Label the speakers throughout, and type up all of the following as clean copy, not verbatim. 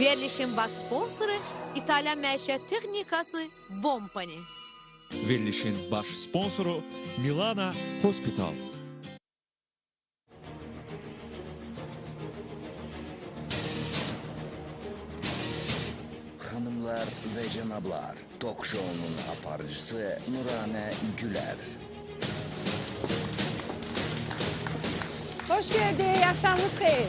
Speaker 1: Verilişin baş sponsoru İtalyan Məişət Texnikası Bompani.
Speaker 2: Verilişin baş sponsoru Milana Hospital.
Speaker 3: Hanımlar ve cenablar, Tok Show'nun aparıcısı Nurane Güler.
Speaker 4: Hoş geldin, akşamınız xeyir.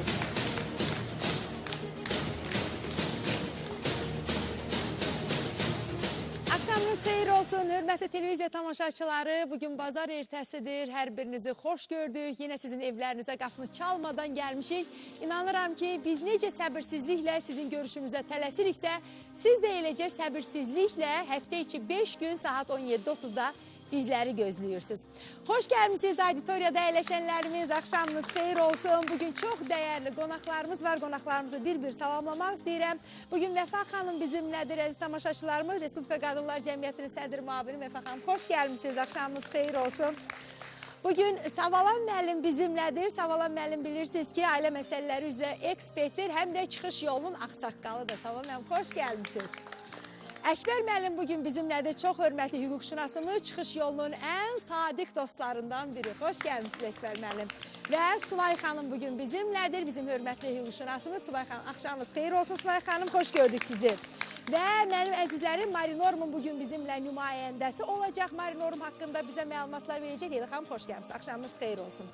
Speaker 4: Akşamınız xeyir olsun, hörmətli televiziya tamaşaçıları. Bugün bazar ertəsidir, hər birinizi xoş gördük. Yine sizin evlərinizə qapını çalmadan gəlmişik. İnanıram ki, biz necə səbirsizliklə sizin görüşünüzə tələsiriksə, siz də eləcə səbirsizliklə həftə içi 5 gün saat 17:30-da bizləri gözləyirsiniz. Xoş gəlmişsiniz auditoriyada əyləşənlərimiz, axşamınız xeyir olsun. Bugün çox dəyərli qonaqlarımız var, qonaqlarımızı bir-bir salamlamaq istəyirəm. Bugün Vəfa xanım bizimlədir, əziz tamaşaçılarımız. Respublika Qadınlar Cəmiyyətinin sədr müavini Vəfa xanım, xoş gəlmişsiniz, axşamınız xeyir olsun. Bugün Savalan müəllim bizimlədir. Savalan müəllim bilirsiniz ki, ailə məsələləri üzrə ekspertdir, həm də çıxış yolunun ağsaqqalıdır. Savalan müəllim, xoş gəlmişsiniz. Əkbər müəllim bugün bizimlədir, çox hörmətli hüquqşünasımız, çıxış yolunun ən sadiq dostlarından biri. Xoş gəlmişsiniz Əkbər müəllim. Və Suvay xanım bugün bizimlədir, bizim hörmətli hüquqşünasımız. Suvay xanım, axşamınız xeyir olsun Suvay xanım, xoş gördük sizi. Və mənim əzizlərim, Marinormun bugün bizimlə nümayəndəsi olacaq. Marinorm haqqında bizə məlumatlar verəcək. Leyla xanım, xoş gəlmişsiniz, axşamınız xeyir olsun.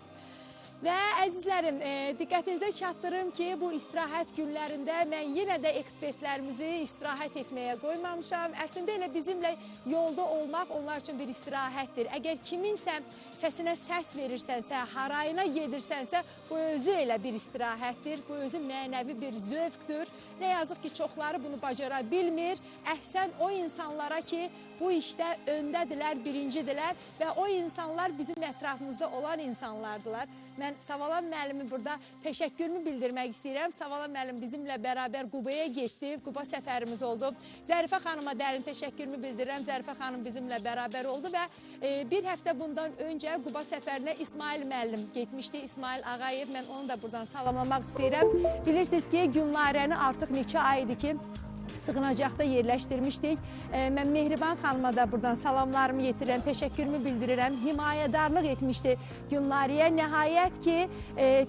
Speaker 4: Və əzizlərim, diqqətinizə çatdırım ki, bu istirahət günlərində mən yenə də ekspertlərimizi istirahət etməyə qoymamışam. Əslində elə bizimlə yolda olmaq onlar üçün bir istirahətdir. Əgər kiminsə səsinə səs verirsənsə, harayına gedirsənsə, bu özü elə bir istirahətdir. Bu özü mənəvi bir zövqdür. Nə yazıq ki, çoxları bunu bacara bilmir. Əhsən o insanlara ki, bu işdə öndədirlər, birincidirlər və o insanlar bizim ətrafımızda olan insanlardılar. Mən Savalan müəllimi burada təşəkkürümü bildirmək istəyirəm. Savalan müəllim bizimlə bərabər Qubaya getdi. Quba səfərimiz oldu. Zərifə xanıma dərin təşəkkürümü bildirirəm. Zərifə xanım bizimlə bərabər oldu və bir həftə bundan öncə Quba səfərinə İsmail müəllim getmişdi. İsmail Ağayev, mən onu da buradan salamlamaq istəyirəm. Bilirsiniz ki, Günlarəni artıq neçə aydır ki, sığınacaqda yerləşdirmişdik. Mən Mehriban xanıma da buradan salamlarımı yetirirəm, təşəkkürümü bildirirəm. Himayədarlıq etmişdi Günlariyə. Nəhayət ki,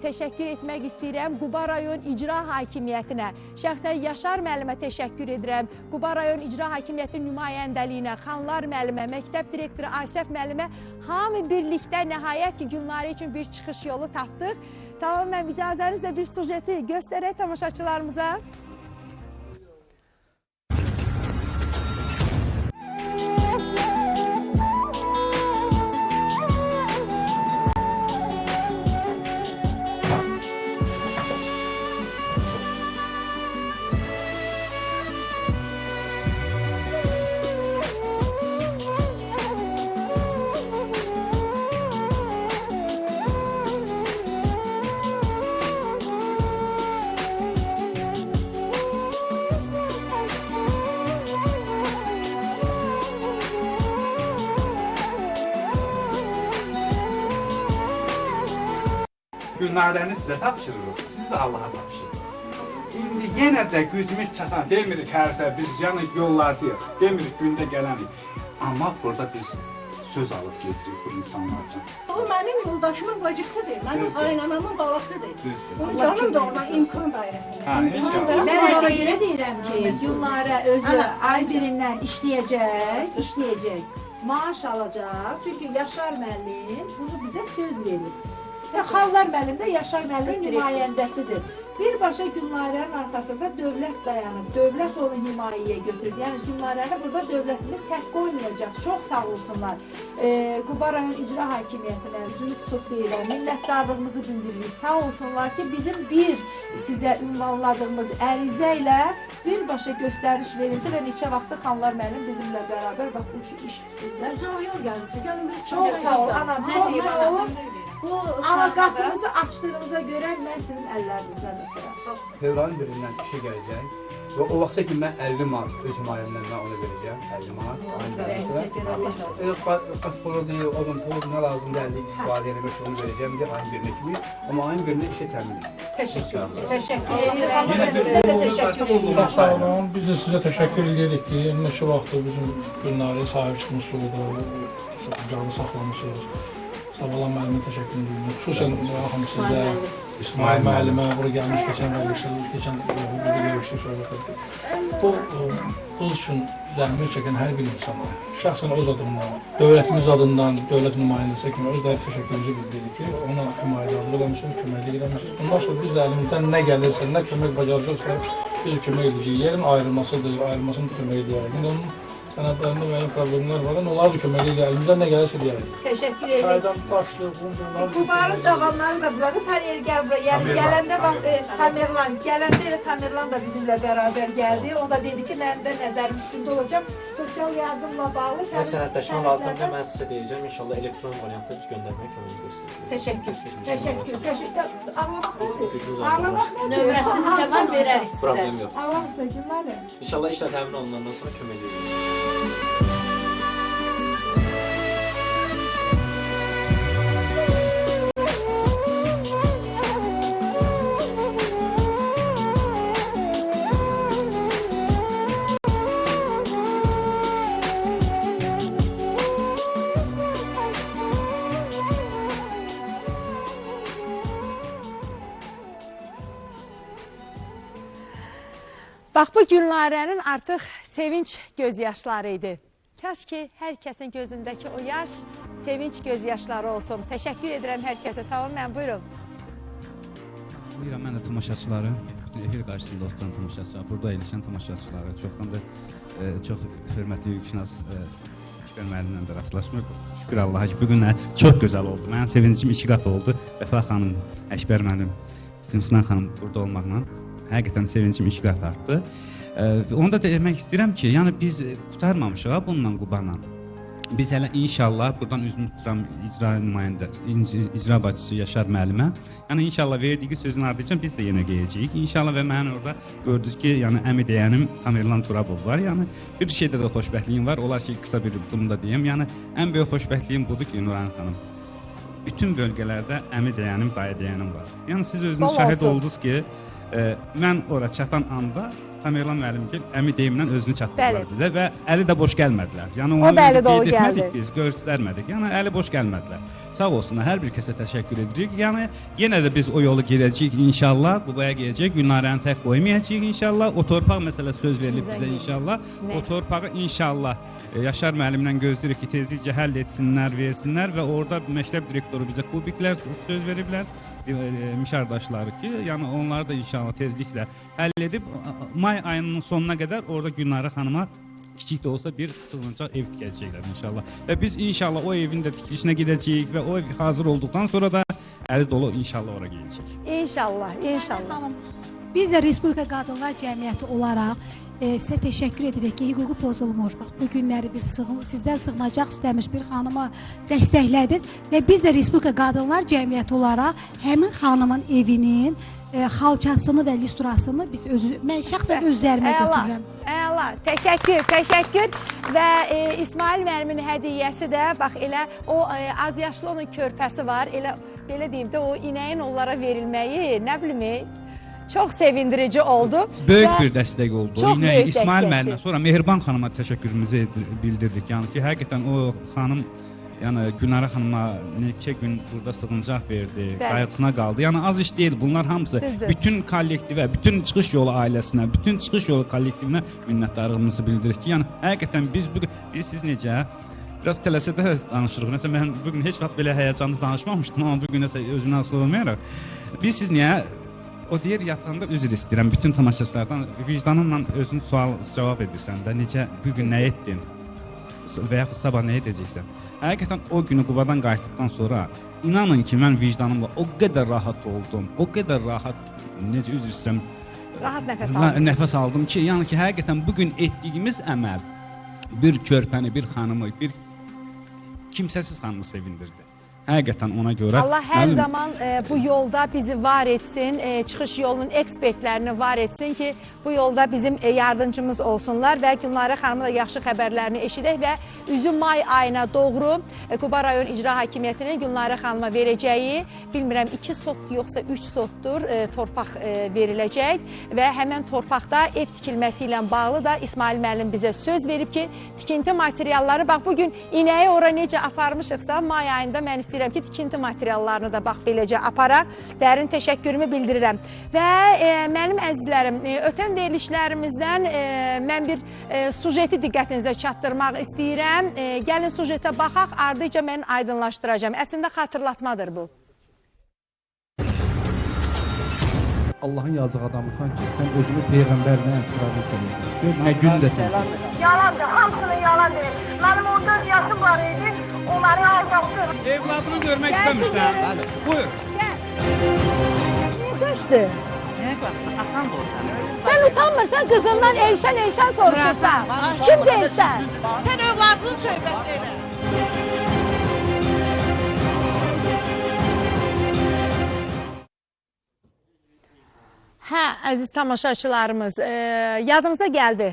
Speaker 4: təşəkkür etmək istəyirəm Quba rayon icra hakimiyyətinə. Şəxsən Yaşar müəllimə təşəkkür edirəm. Quba rayon icra hakimiyyəti nümayəndəliyinə, Xanlar müəllimə, məktəb direktoru Asəf müəllimə hamı birlikdə nəhayət ki, Günlariyə üçün bir çıxış yolu tapdıq. Salam, mən icazənizlə bir sujeti göstərək tamaşaçılarımıza.
Speaker 5: Günlərəni sizə tapşırırıq, siz də Allaha tapşırırıq. İndi yenə də gücümüz çatan, demirik hərdə, biz yəni yollardayıq, demirik gündə gələnik. Amma burada biz söz alıb getirik bu insanlardan.
Speaker 6: O mənim yoldaşımın bacısıdır, mənim qaynanamın balasıdır. Canım da ona imkan dairəsində.
Speaker 4: Mən ona görə deyirəm ki, Günlarə özü ay birindən işləyəcək, maaş alacaq. Çünki Yaşar müəllim bunu bizə söz verir. Xanlar müəllim də Yaşar müəllimin nümayəndəsidir. Birbaşa Günlarənin arxasında dövlət dayanıb, dövlət onu himayəyə götürüb. Yəni Günlarəni burada dövlətimiz tək qoymayacaq, çox sağ olsunlar. Quba rayon icra hakimiyyətinə üzünü tutub deyirəm, minnətdarlığımızı bildiririk. Sağ olsunlar ki, bizim bir sizə ünvanladığımız ərizə ilə birbaşa göstəriş verildi və neçə vaxtı Xanlar müəllim bizimlə bərabər bax bu iş üstündə.
Speaker 6: Uzaq yol gəlmişsə,
Speaker 4: Çox sağ ol, anam, çox sağ olun. Amma qapınızı açdığınıza görə mən sizin əllərinizdən öpürəm.
Speaker 7: Fevralın 1-dən işə gələcək.
Speaker 5: Və o vaxta ki, mən 50 manat öz himayəmdən mən ona verəcəm, 50 manat. Pasportu, odun pulu, nə lazım gəldi, istifadə eləmək onu verəcəm deyə ayın birinə kimi. Amma ayın birində işə təmin edir.
Speaker 6: Teşekkür ederim. Size de teşekkür ederim.
Speaker 7: Sağ olun. Biz de size teşekkür edirik ki, neçə vaxtdır bizim günləri sahib çıxmışsınız, canlı saxlamışsınız. Sabahlan müəllimə təşəkkür ediyorum. Xüsusən sizə, İsmail müəllimə, bura gəlmiş, keçən burada görüşdük, söhbət etdik. Bu, biz üçün zəhmət çəkən hər bir insana, şəxsən öz adımdan, dövlətimiz adından, dövlət nümayəndəsi kimi özləri təşəkkürümüzü bildiririk ki, ona himayədarlıq eləmişsiniz, köməklik eləmişsiniz. Bundan sonra biz də əlimizdən nə gəlirsə, nə kömək bacaracaqsa, biz kömək edəcəyik. Yerin ayrılmasıdır, ayrılmasını kömək edəcəyik. Onun sənədlərində müəyyən problemlər var, onları da kömək edəcəyik. Əlimizdən nə gəlirsə deyərik.
Speaker 4: Teşekkür ederim.
Speaker 7: Çaydan, taşlı, bunlar...
Speaker 4: Bu barı cavanları da burada Taner yani gələndə bax Tamerlan, gələndə elə Tamerlan da bizimlə beraber geldi. O da dedi ki, mənim də nəzərim üstündə olacaq. Sosial yardımla bağlı
Speaker 8: sənədləşmə lazımdır. Mən sizə deyəcəm, inşallah elektron variantda biz göndərməyə kömək göstərəcəyik.
Speaker 4: Teşekkür. Ağlamaq
Speaker 8: Gücümüz
Speaker 4: Ağlamaq
Speaker 1: Nömrəsiniz də var, verərik sizə.
Speaker 8: Problem yox.
Speaker 4: Ağlamaq günləri.
Speaker 8: İnşallah işlə təmin olunandan sonra kömək edəcəyik.
Speaker 4: Bax bu Gülnarənin artıq sevinç gözyaşları idi. Kaş ki hər kəsin gözündəki o yaş sevinç gözyaşları olsun. Təşəkkür edirəm hər kəsə. Sağ olun, mən buyurun.
Speaker 9: Buyuram, mən də tamaşaçıları, bütün efir qarşısında oturan tamaşaçıları, burada elişən tamaşaçıları, çoxdan da çox hörmətli hüquqşünas Əkbər müəllimlə də rastlaşmırdıq. Şükür Allaha ki, bugün çox gözəl oldu. Mənim sevincim 2 qat oldu. Vəfa xanım, Əkbər müəllim, Sinan xanım burada olmaqla həqiqətən sevincim 2 qat artdı. Onu da demək istəyirəm ki, yəni biz qutarmamışıq bununla Qubanla. Biz hələ inşallah buradan üzümü tuturam icra nümayəndəsi, icra başçısı Yaşar müəllimə. Yəni inşallah verdiyi sözün ardınca biz də yenə gələcəyik. İnşallah və mən orada gördünüz ki, yəni əmi deyənim Tamerlan Turabov var. Yəni bir şeydə də xoşbəxtliyim var. Olar ki, qısa bir bunu da deyim. Yəni ən böyük xoşbəxtliyim budur ki, Nurhan xanım. Bütün bölgələrdə əmi deyənim, dayı deyənim var. Yəni siz özünüz şahid oldunuz ki, mən ora çatan anda Tamerlan müəllim ki, əmi deyimlə özünü çatdırdılar bizə və əli də boş gəlmədilər. Yəni onu qeyd etmədik biz, göstərmədik. Yəni əli boş gəlmədilər. Sağ olsunlar, hər bir kəsə təşəkkür edirik. Yəni yenə də biz o yolu gedəcəyik inşallah. Qubaya gələcək, Gülnarəni tək qoymayacağıq inşallah. O torpaq məsələsi söz verilib bizə inşallah. O torpağı inşallah Yaşar müəllimlə gözləyirik ki, tezlikcə həll etsinlər, versinlər və orada məktəb direktoru bizə kubiklər söz veriblər. Müşərdaşları ki, yəni onları da inşallah tezliklə həll edib may ayının sonuna qədər orada Gülnarə xanıma kiçik də olsa bir sığınacaq ev tikəcəklər inşallah. Və biz inşallah o evin də tikilişinə gedəcəyik və o ev hazır olduqdan sonra da əli dolu inşallah ora gələcəyik.
Speaker 4: İnşallah, inşallah.
Speaker 10: Biz də Respublika Qadınlar Cəmiyyəti olaraq sizə təşəkkür edirik ki, hüququ pozulmuş. Bax, bu günləri sizdən sığınacaq istəmiş bir xanıma dəstəklədiniz və biz də Respublika Qadınlar Cəmiyyəti olaraq həmin xanımın evinin xalçasını və listrasını mən şəxsən öz üzərimə götürürəm.
Speaker 4: Əla, təşəkkür və İsmail müəllimin hədiyyəsi də bax elə o az yaşlı onun körpəsi var. Elə belə deyim də o inəyin onlara verilməyi, nə bilim, çox sevindirici oldu.
Speaker 9: Böyük bir dəstək oldu. Yine İsmail müəllimə sonra Mehriban xanıma təşəkkürümüzü bildirdik. Yəni ki, həqiqətən o xanım yəni Gülnarə xanıma neçə gün burada sığıncaq verdi, qayğısına qaldı. Yəni az iş deyil. Bunlar hamısı bütün kollektivə, bütün çıxış yolu ailəsinə, bütün çıxış yolu kollektivinə minnətdarlığımızı bildiririk ki, yəni həqiqətən biz siz necə biraz tələsədə danışırıq. Nəsə mən bugün heç vaxt belə həyəcanlı danışmamışdım, amma bugün nəsə özümdən asılı olmayaraq. Biz siz niyə o deyir yatanda üzr istəyirəm bütün tamaşaçılardan, vicdanınla özün sual cavab edirsən də, necə bugün nə etdin və yaxud sabah nə edəcəksən. Həqiqətən o günü Qubadan qayıtdıqdan sonra inanın ki, mən vicdanımla o qədər rahat oldum, o qədər rahat, necə üzr istəyirəm,
Speaker 4: rahat
Speaker 9: nəfəs aldım ki, yəni ki, həqiqətən bugün etdiyimiz əməl bir körpəni, bir xanımı, bir kimsəsiz xanımı sevindirdi. Həqiqətən ona görə
Speaker 4: Allah hər zaman bu yolda bizi var etsin, çıxış yolunun ekspertlərini var etsin ki, bu yolda bizim yardımcımız olsunlar və Gülnarə xanımın da yaxşı xəbərlərini eşidək və üzü may ayına doğru Quba rayon icra hakimiyyətinin Gülnarə xanıma verəcəyi, bilmirəm 2 sot yoxsa 3 sotdur torpaq veriləcək və həmən torpaqda ev tikilməsi ilə bağlı da İsmail müəllim bizə söz verib ki, tikinti materialları, bax bugün inəyi ora necə aparmışıqsa, may ayında mən istəyirəm ki, tikinti materiallarını da bax beləcə aparaq. Dərin təşəkkürümü bildirirəm. Və mənim əzizlərim, ötən verilişlərimizdən mən bir sujeti diqqətinizə çatdırmaq istəyirəm. Gəlin sujetə baxaq, ardıca mən aydınlaşdıracağım. Əslində xatırlatmadır bu.
Speaker 11: Allah'ın yazdığı adamısan ki, sen özünü peygamberle sıralı konuyorsun. Gör, ne gün desin.
Speaker 6: Yalandır, hamısının yalan deyil. Benim 14 yaşım var idi, onları alacaqdır.
Speaker 5: Evladını görmək istəmirsən? Buyur.
Speaker 4: Göçdü.
Speaker 1: Nə baxsan, atan da olsan.
Speaker 4: Sən utanmırsan qızından Elşən soruşursan. Kimdir Elşən?
Speaker 1: Sən övladının söhbətdə elə.
Speaker 4: Hə, əziz tamaşaçılarımız, yadımıza gəldi,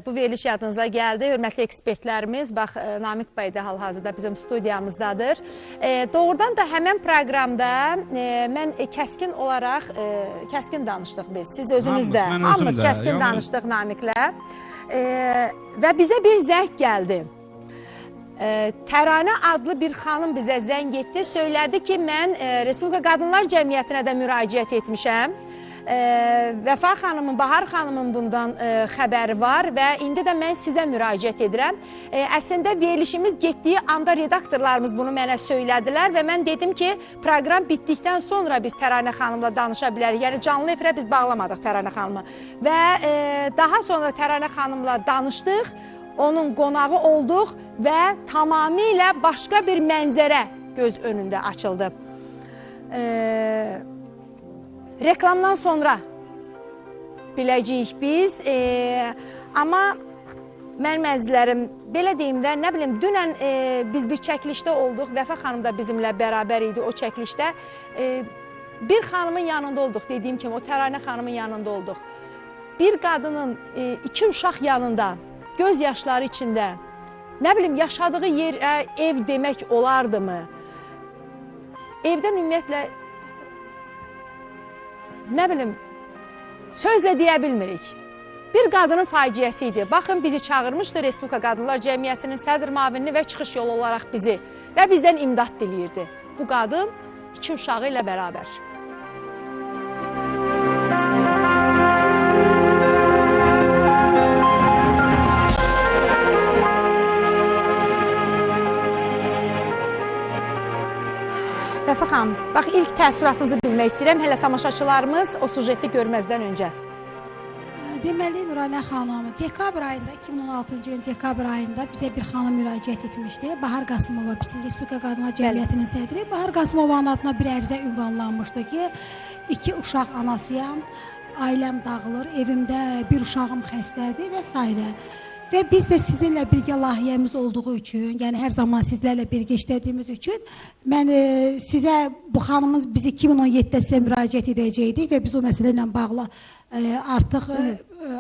Speaker 4: bu veriliş yadınıza gəldi. Hörmətli ekspertlərimiz, bax, Namiq bəy də hal-hazırda bizim studiyamızdadır. Doğrudan da həmən proqramda mən kəskin olaraq, kəskin danışdıq biz, siz özünüz də, hamımız kəskin danışdıq Namiqlə və bizə bir zəng gəldi. Təranə adlı bir xanım bizə zəng etdi, söylədi ki, mən Respublika Qadınlar Cəmiyyətinə də müraciət etmişəm. Vəfa xanımın, Bahar xanımın bundan xəbəri var və indi də mən sizə müraciət edirəm. Əslində verilişimiz getdiyi anda redaktorlarımız bunu mənə söylədilər və mən dedim ki, proqram bitdikdən sonra biz Təranə xanımla danışa bilərik. Yəni canlı efirə biz bağlamadıq Təranə xanımı və daha sonra Təranə xanımla danışdıq, onun qonağı olduq və tamamilə başqa bir mənzərə göz önündə açıldı. Reklamdan sonra biləcəyik biz, amma mənim əzizlərim, belə deyim də, nə bilim, dünən biz bir çəkilişdə olduq, Vəfa xanım da bizimlə bərabər idi o çəkilişdə. Bir xanımın yanında olduq, dediyim kimi, o Təranə xanımın yanında olduq. Bir qadının 2 uşaq yanında, göz yaşları içində, nə bilim, yaşadığı yer, ev demək olardı mı? Evdən ümumiyyətlə, nə bilim, sözlə deyə bilmirik. Bir qadının faciəsi idi. Baxın, bizi çağırmışdı Respublika Qadınlar Cəmiyyətinin sədr müavinini və çıxış yolu olaraq bizi və bizdən imdad diləyirdi. Bu qadın 2 uşağı ilə bərabər. Vəfa xanım, bax, ilk təəssüratınızı bilmək istəyirəm, hələ tamaşaçılarımız o sujeti görməzdən öncə.
Speaker 10: Deməli, Nuranə xanım, dekabr ayında, 2016-cı ilin dekabr ayında bizə bir xanım müraciət etmişdi. Bahar Qasımova, bizim Respublika Qadınlar Cəmiyyətinin sədri. Bahar Qasımovanın adına bir ərizə ünvanlanmışdı ki, 2 uşaq anasıyam, ailəm dağılır, evimdə bir uşağım xəstədir və s. Və biz də sizinlə birgə layihəmiz olduğu üçün, yəni hər zaman sizlərlə birgə işlədiyimiz üçün, mən sizə, bu xanımız bizi 2017-də sizə müraciət edəcəkdik və biz o məsələ ilə bağlı artıq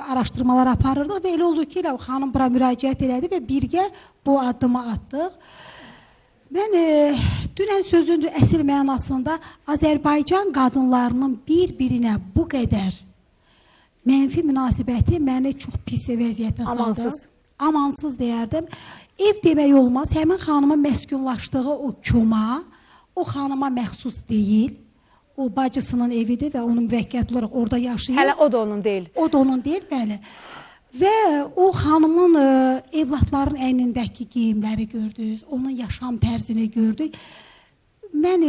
Speaker 10: araşdırmalar aparırdıq və elə oldu ki, o xanım bura müraciət elədi və birgə bu addımı atdıq. Mən dünən sözün əsl mənasında Azərbaycan qadınlarının bir-birinə bu qədər mənfi münasibəti məni çox pis vəziyyətə saldı.
Speaker 4: Amansız.
Speaker 10: Amansız deyərdim. Ev demək olmaz. Həmin xanımın məskunlaşdığı o koma, o xanıma məxsus deyil. O bacısının evidir və onun müvəkkət olaraq orada yaşayır.
Speaker 4: Hələ o da onun deyil.
Speaker 10: O da onun deyil, bəli. Və o xanımın evlatların əynindəki geyimləri gördünüz, onun yaşam tərzini gördük. Mən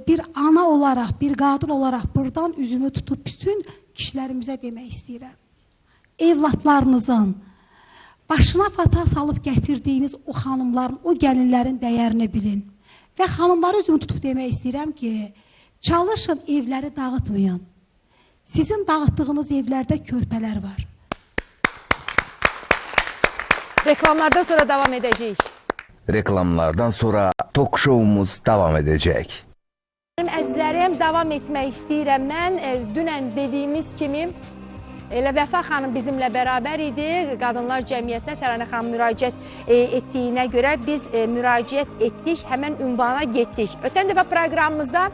Speaker 10: bir ana olaraq, bir qadın olaraq buradan üzümü tutub bütün kişilərimizə demək istəyirəm. Evlatlarınızın başına fata salıb gətirdiyiniz o xanımların, o gəlinlərin dəyərini bilin. Və xanımları üzümü tutub demək istəyirəm ki, çalışın, evləri dağıtmayın. Sizin dağıtdığınız evlərdə körpələr var.
Speaker 4: Reklamlardan sonra davam edəcəyik.
Speaker 3: Reklamlardan sonra tok şovumuz davam edecek.
Speaker 4: Əzizlərim, davam etmək istəyirəm. Mən dünən dediyimiz kimi elə Vəfa xanım bizimlə bərabər idi. Qadınlar Cəmiyyətinə Təranə xanım müraciət etdiyinə görə biz müraciət etdik, həmən ünvana getdik. Ötən dəfə proqramımızda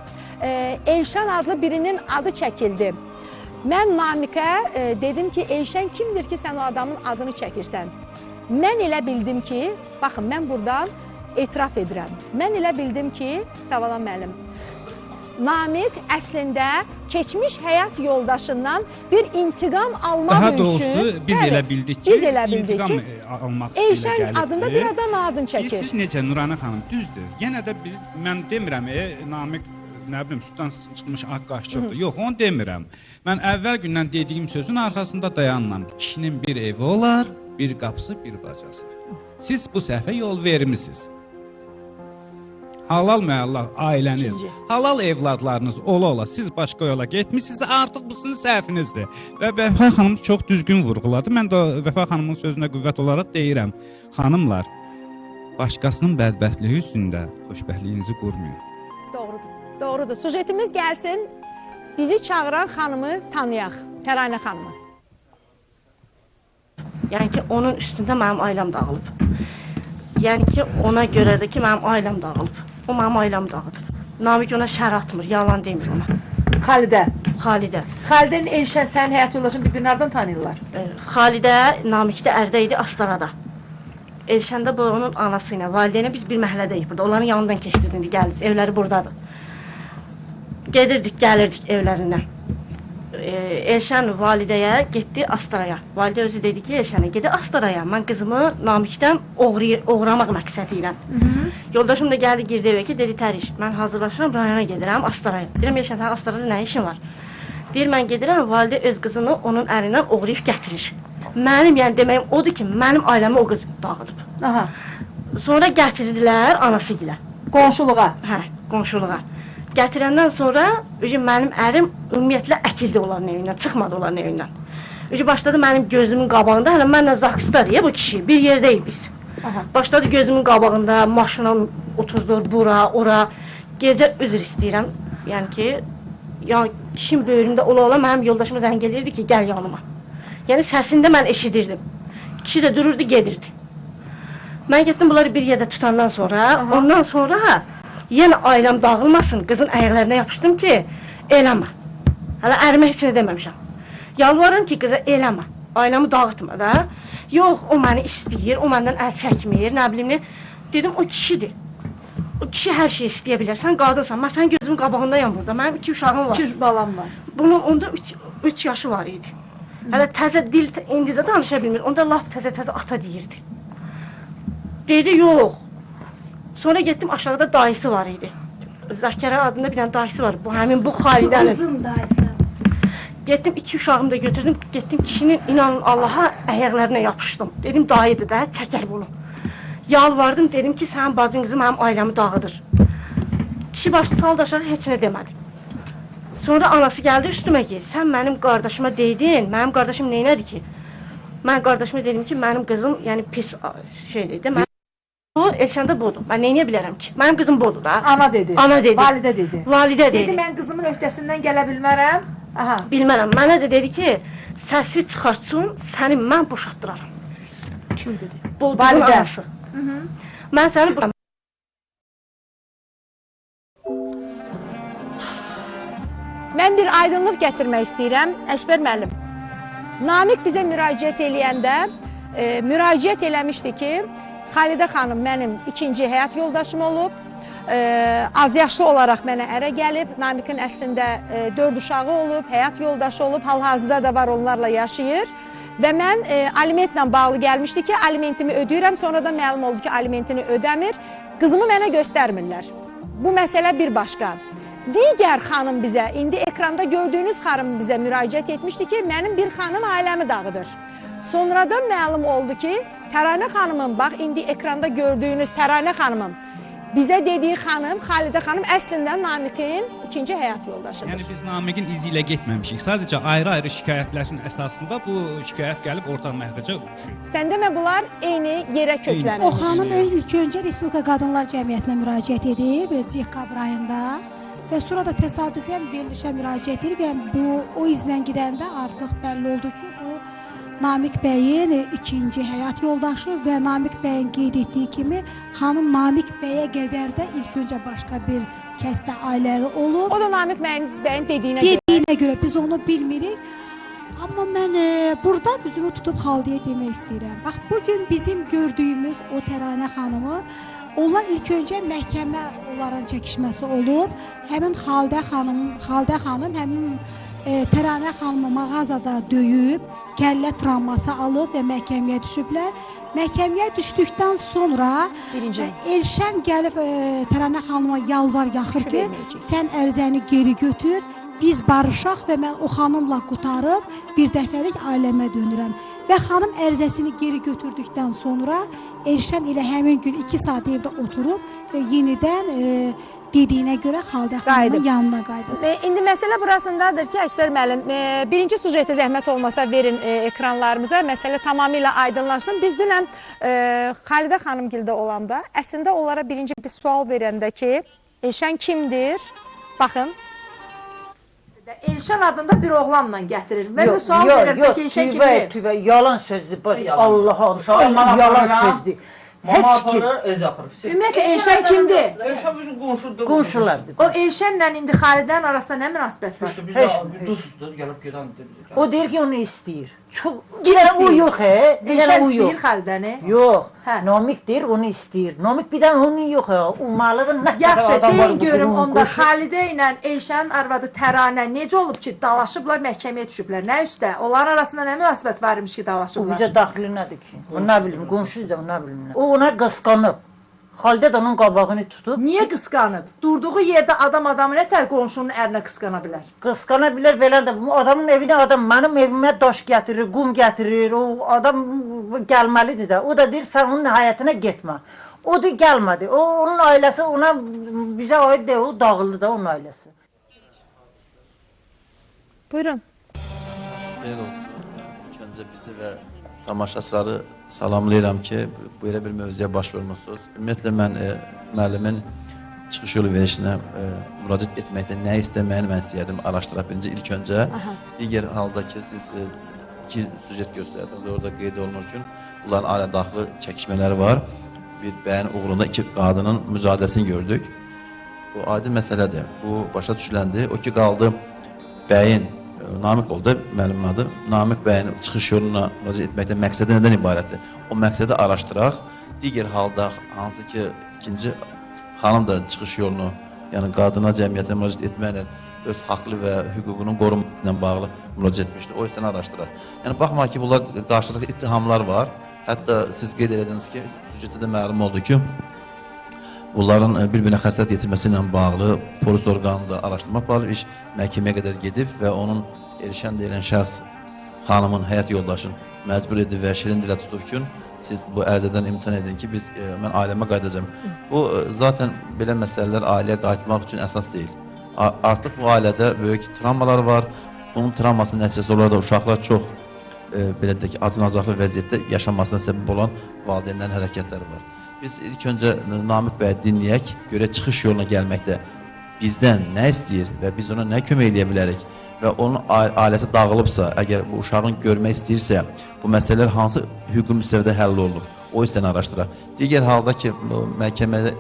Speaker 4: Elşan adlı birinin adı çəkildi. Mən Namikə dedim ki, Elşən kimdir ki, sən o adamın adını çəkirsən? Mən elə bildim ki, baxın, mən buradan etiraf edirəm. Mən elə bildim ki, Savalan müəllim, Namik əslində keçmiş həyat yoldaşından bir intiqam almaq üçün...
Speaker 9: Daha doğrusu biz elə bildik ki, intiqam almaq üçün
Speaker 4: Elşən adında bir adam adını çəkir.
Speaker 9: Siz necə Nuranə xanım, düzdür. Yenə də biz, mən demirəm, Namik nə bilim, süddən çıxmış ağ qaşçıqdır. Yox, onu demirəm. Mən əvvəl gündən dediyim sözün arxasında dayanmam. Kişinin bir evi olar, bir qapısı, bir bacası. Siz bu səhvə yol vermisiniz. Halal məhəllah ailəniz, halal evladlarınız ola-ola siz başqa yola getmişsiniz, artıq bu sizin səhvinizdir. Və Vəfa xanım çox düzgün vurğuladı. Mən də Vəfa xanımın sözünə qüvvət olaraq deyirəm. Xanımlar, başqasının bədbəxtliyi üstündə xoşbəxtliyinizi qurmayın.
Speaker 4: Doğrudur, doğrudur. Sujetimiz gəlsin, bizi çağıran xanımı tanıyaq, Təranə xanımı.
Speaker 12: Yəni ki, onun üstündə mənim ailəm dağılıb. Yəni ki, ona görədir ki, mənim ailəm dağılıb. O mənim ailəm dağıdır. Namik ona şər atmır, yalan demir ona.
Speaker 4: Xalidə.
Speaker 12: Xalidə.
Speaker 4: Xalidənin Elşən sənin həyat yoldaşın bir-birini hardan tanıyırlar?
Speaker 12: Xalidə Namikdə Ərdə idi, Astarada. Elşəndə bu onun anası ilə, valideylə biz bir məhəllədəyik burada. Onların yanından keçdik, indi gəldik, evləri buradadır. Gedirdik, gəlirdik evlərindən. Elşən validəyə getdi Astaraya. Validə özü dedi ki, Elşənə gedi Astaraya. Mən qızımı Namikdən oğramaq məqsədi ilə. Yoldaşım da gəldi, girdi evə ki, dedi Təriş, mən hazırlaşıram, rayona gedirəm Astaraya. Deyirəm, Elşən, sən Astarada nə işin var? Deyir, mən gedirəm, validə öz qızını onun əlindən oğrayıb gətirir. Mənim, yəni deməyim odur ki, mənim ailəmi o qız dağıdıb.
Speaker 4: Aha.
Speaker 12: Sonra gətirdilər anası gilə.
Speaker 4: Qonşuluğa?
Speaker 12: Hə, qonşuluğa. Gətirəndən sonra mənim ərim ümumiyyətlə əkildi onların evindən, çıxmadı onların evindən. Başladı mənim gözümün qabağında, hələ mənlə zaksıdadır ya bu kişi, bir yerdəyik biz. Başladı gözümün qabağında, maşına otuzdur, bura, ora. Gecə üzr istəyirəm, yəni ki, kişinin böyründə ola-ola mənim yoldaşıma zəng gelirdi ki, gəl yanıma. Yəni səsində mən eşidirdim. Kişi də dururdu, gedirdi. Mən getdim bunları bir yerdə tutandan sonra, ondan sonra yenə ailəm dağılmasın, qızın əyərlərinə yapışdım ki, eləmə. Hələ ərimə heç nə deməmişəm. Yalvarım ki, qıza eləmə, ailəmi dağıtma da. Yox, o məni istəyir, o məndən əl çəkmir, nə bilim ne. Dedim, o kişidir. O kişi hər şey istəyə bilər, sən qadınsan, mən sənin gözümün qabağındayam burada, mənim 2 uşağım var.
Speaker 4: 2 balam var.
Speaker 12: Bunun onda 3 yaşı var idi. Hələ təzə dil, indi də danışa bilmir, onda laf təzə-təzə ata deyirdi. Dedi, yox. Sonra getdim, aşağıda dayısı var idi. Zəkərə adında bir dənə dayısı var, bu həmin bu Xalidənin.
Speaker 10: Qızın dayısı.
Speaker 12: Getdim, 2 uşağımı da götürdüm, getdim kişinin, inanın Allaha, əyəklərinə yapışdım. Dedim, dayıdır da, çəkər bunu. Yalvardım, dedim ki, sənin bacın qızı mənim ailəmi dağıdır. Kişi başını saldı aşağı, heç nə demədi. Sonra anası gəldi üstümə ki, sən mənim qardaşıma deydin, mənim qardaşım neynədir ki? Mən qardaşıma dedim ki, mənim qızım, yəni pis şeydir. Bu, Elşəndə budur. Mən neyniyə bilərəm ki? Mənim qızım budur da.
Speaker 4: Ana dedi.
Speaker 12: Ana dedi.
Speaker 4: Validə dedi.
Speaker 12: Validə dedi.
Speaker 4: Dedi, mən qızımın öhdəsindən gələ bilmərəm. Aha.
Speaker 12: Bilmərəm. Mənə də dedi ki, səsi çıxartsın, səni mən boşatdıraram.
Speaker 4: Kim dedi?
Speaker 12: Bulduğun anası. Mən səni boşatdıraram.
Speaker 4: Mən bir aydınlıq gətirmək istəyirəm. Əkbər müəllim, Namik bizə müraciət eləyəndə müraciət eləmişdi ki, Xalidə xanım mənim 2-ci həyat yoldaşım olub, az yaşlı olaraq mənə ərə gəlib, Namikin əslində 4 uşağı olub, həyat yoldaşı olub, hal-hazırda da var onlarla yaşayır və mən alimentlə bağlı gəlmişdi ki, alimentimi ödəyirəm, sonra da məlum oldu ki, alimentini ödəmir, qızımı mənə göstərmirlər. Bu məsələ bir başqa. Digər xanım bizə, indi ekranda gördüyünüz xanım bizə müraciət etmişdi ki, mənim bir xanım ailəmi dağıdır. Sonradan məlum oldu ki, Təranə xanımın, bax indi ekranda gördüyünüz Təranə xanımın bizə dediyi xanım, Xalidə xanım əslində Namiqin ikinci həyat yoldaşıdır.
Speaker 9: Yəni biz Namiqin izi ilə getməmişik. Sadəcə ayrı-ayrı şikayətlərin əsasında bu şikayət gəlib ortaq məhrəcə düşür.
Speaker 4: Sən demə bunlar eyni yerə köklənir.
Speaker 10: O xanım ilk öncə Respublika Qadınlar Cəmiyyətinə müraciət edib dekabr ayında və sonra da təsadüfən verilişə müraciət edib və bu o izlə gedəndə artıq bəlli oldu ki, bu Namiq bəyin ikinci həyat yoldaşı və Namiq bəyin qeyd etdiyi kimi xanım Namiq bəyə qədər də ilk öncə başqa bir kəsdə ailəli olub.
Speaker 4: O da Namiq bəyin
Speaker 10: dediyinə görə biz onu bilmirik. Amma mən burada üzümü tutub Xaldəyə demək istəyirəm. Bax, bugün bizim gördüyümüz o Təranə xanımı, onlar ilk öncə məhkəmə onların çəkişməsi olub. Həmin Xaldə xanım həmin Təranə xanımı mağazada döyüb, kəllə travması alıb və məhkəməyə düşüblər. Məhkəməyə düşdükdən sonra Elşən gəlib Təranə xanıma yalvar yaxır ki, sən ərizəni geri götür, biz barışaq və mən o xanımla qutarıb bir dəfəlik ailəmə dönürəm. Və xanım ərizəsini geri götürdükdən sonra Elşən ilə həmin gün 2 saat evdə oturub və yenidən dediyinə görə Xaldə xanımın yanına qayıdıb.
Speaker 4: İndi məsələ burasındadır ki, Əkbər müəllim, birinci sujetə zəhmət olmasa verin ekranlarımıza, məsələ tamamilə aydınlaşsın. Biz dünən Xalidə xanımgildə olanda, əslində onlara birinci bir sual verəndə ki, Elşən kimdir? Baxın. Elşən adında bir oğlanla gətirir. Mən də sual verirəm ki, Elşən kimdir?
Speaker 13: Tübə, yalan sözdür. Allah'ım, yalan sözdür.
Speaker 8: Mama aparır, öz yapır.
Speaker 4: Ümumiyyətlə, Elşən kimdir?
Speaker 8: Elşən bizim qonşudur.
Speaker 13: Qonşulardır.
Speaker 4: O Elşənlə indi Xalidənin arasında nə münasibət var?
Speaker 8: Biz dostdur, gəlib gedəndir.
Speaker 13: O deyir ki, onu istəyir. Bir dənə o yox,
Speaker 4: Elşən istəyir Xalidəni?
Speaker 13: Yox, Namiq deyir, onu istəyir. Namiq bir dənə onun yox, umalıdır, nə qədər
Speaker 4: Yaxşı,
Speaker 13: adam var.
Speaker 4: deyin görüm, onda Xalidə ilə Elşənin arvadı Təranə necə olub ki, dalaşıblar, məhkəməyə düşüblər? Nə üstə? Onların arasında nə münasibət var imiş ki, dalaşıblar?
Speaker 13: O bizə daxili nədir ki? Nə bilim, qonşudur da, nə bilim. O ona qısqanıb. Xalidə də onun qabağını tutub.
Speaker 4: Niyə qısqanıb? Durduğu yerdə adamı nətər qonşunun ərinə qısqana bilər?
Speaker 13: Qısqana bilər, belə də. Adamın evinə adam, mənim evimə daş gətirir, qum gətirir. O adam gəlməlidir də. O da deyir, sən onun həyətinə getmə. O da gəlmədi. Onun ailəsi ona, bizə aid deyil, o dağıldı da onun ailəsi.
Speaker 4: Buyurun.
Speaker 14: Xeyr olsun. İlk öncə bizi və tamaşaçıları salamlayıram ki, belə bir mövzuya baş vurmusunuz. Ümumiyyətlə, mən müəllimin çıxış yolu verişinə müraciət etməkdə nə istəməyini mən istəyərdim araşdıra bilinci. İlk öncə, digər halda ki, siz 2 süjet göstərdiniz, orada qeyd olunur ki, bunların ailə daxili çəkişmələri var. Bir bəyin uğrunda 2 qadının mücadeləsini gördük. Bu aydın məsələdir. Bu başa düşüləndi. O ki, qaldı bəyin, Namiq oldu müəllimin adı. Namiq bəyin çıxış yoluna müraciət etməkdə məqsədi nədən ibarətdir? O məqsədi araşdıraq. Digər halda hansı ki ikinci xanım da çıxış yolunu, yəni qadına cəmiyyətə müraciət etməklə öz haqlı və hüququnun qorunması ilə bağlı müraciət etmişdir. O yüzden araşdıraq. Yəni baxma ki, bunlar qarşılıqlı ittihamlar var. Hətta siz qeyd ediniz ki, süjetdə də məlum oldu ki, bunların bir-birinə xəstət yetirməsi ilə bağlı polis orqanında araşdırma aparılıb, iş məhkəməyə qədər gedib və onun Elşən deyilən şəxs xanımın, həyat yoldaşını məcbur edib və şirin dilə tutub ki, siz bu ərzədən imtihan edin ki, mən ailəmə qayıdacağım. Bu, zaten belə məsələlər ailəyə qayıtmaq üçün əsas deyil. Artıq bu ailədə böyük travmalar var. Bunun travmasının nəticəsi olaraq da uşaqlar çox belə deyək, acınacaqlı vəziyyətdə yaşamasına səbəb olan valideynlərin hərəkətləri var. Biz ilk öncə Namiq bəyi dinləyək, görə çıxış yoluna gəlməkdə bizdən nə istəyir və biz ona nə kömək eləyə bilərik və onun ailəsi dağılıbsa, əgər bu uşağın görmək istəyirsə, bu məsələlər hansı hüquqi müstəvidə həll olunub, o yüzden araşdıraq. Digər halda ki, məhkəmədə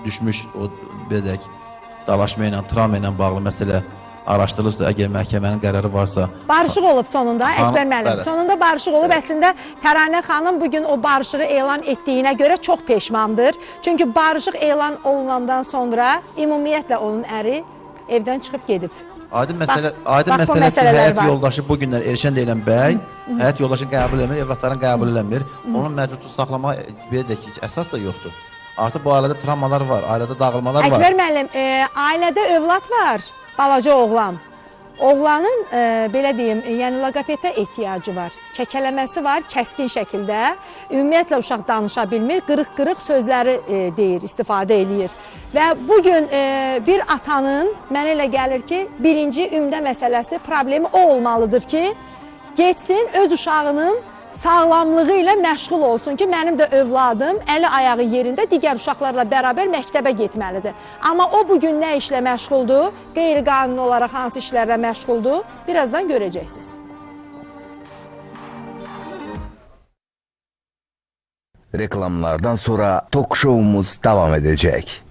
Speaker 14: düşmüş o belə deyək, dalaşma ilə, travma ilə bağlı məsələ araşdırılırsa, əgər məhkəmənin qərarı varsa...
Speaker 4: Barışıq olub sonunda, Əkbər müəllim. Sonunda barışıq olub. Əslində, Təranə xanım bugün o barışığı elan etdiyinə görə çox peşmandır. Çünki barışıq elan olunandan sonra ümumiyyətlə onun əri evdən çıxıb gedib.
Speaker 14: Aydın məsələ ki, həyat yoldaşı bu günlər Elşən deyilən bəy, həyat yoldaşını qəbul eləmir, evlatlarını qəbul eləmir. Onun məcburiyyətini saxlamağa belə deyək ki, əsas da yoxdur. Artıq bu ailədə travmalar var, ailədə dağılmalar var.
Speaker 4: Əkbər müəllim, ailədə övlad var. Balaca oğlan. Oğlanın belə deyim, yəni loqopeda ehtiyacı var. Kəkələməsi var kəskin şəkildə. Ümumiyyətlə uşaq danışa bilmir, qırıq-qırıq sözləri deyir, istifadə eləyir. Və bu gün bir atanın mənə elə gəlir ki, birinci ümdə məsələsi, problemi o olmalıdır ki, getsin öz uşağının sağlamlığı ilə məşğul olsun ki, mənim də övladım əli ayağı yerində digər uşaqlarla bərabər məktəbə getməlidir. Amma o bugün nə işlə məşğuldur, qeyri-qanuni olaraq hansı işlərlə məşğuldur, birazdan görəcəksiniz.
Speaker 3: Reklamlardan sonra tok show'umuz devam edecek.